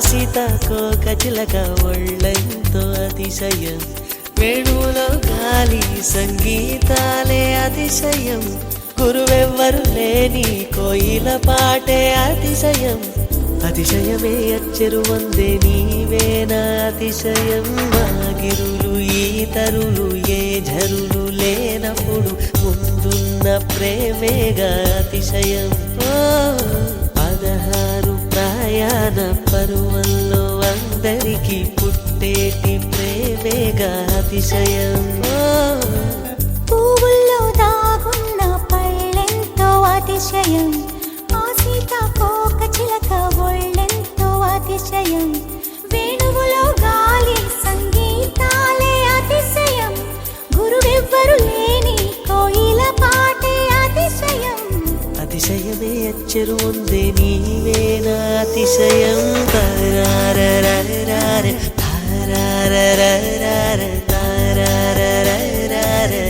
సీతాకోక చిలక ఒళ్ళెంతో అతిశయం వేణువులో గాలి సంగీతాలే అతిశయం గురువెవ్వరు లేని కోయిల పాటే అతిశయం అతిశయమే అచ్చెరు వందే నీవేనా అతిశయం మాగిరులు ఈతరులు ఏ ఝరులు లేనప్పుడు ముందున్న ప్రేమేగా అతిశయం 16 ప్రయాణ పరువల్లో అందరికీ పుట్టేటి ప్రేమేగా అతిశయం పువ్వుల్లో దాగున్న పళ్ళెంతో అతిశయం ఆ సీతాకోక చిలక ఒళ్ళెంతో అతిశయం వేణువులో గాలి సంగీతాలే అతిశయం గురువెవ్వరు లేని కోయిల పాటే అతిశయం అతిశయమే అచ్చెరు ఉందే నీవేనా అతిశయం తారారరారే తారారరారే తారారరారే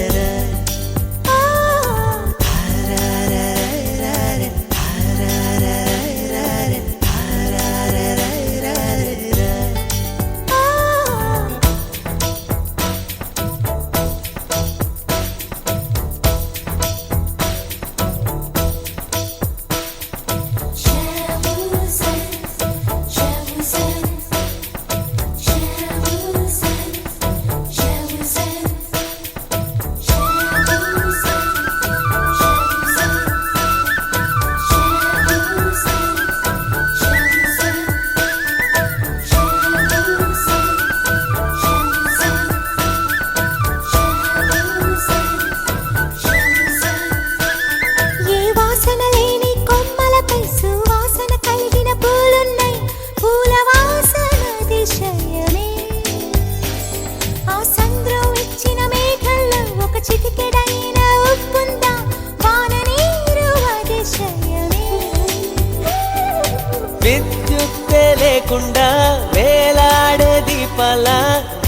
విద్యుత్తే లేకుండా వేలాడే దీపాల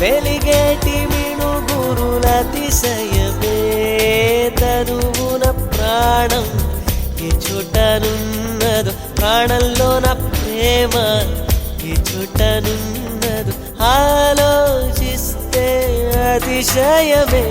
వెలిగేటి మిణుగురుల అతిశయమే తనువున ప్రాణం ఏ చోటనున్నదో ప్రాణంలోన ప్రేమ ఏ చోటనున్నదో ఆలోచిస్తే అతిశయమే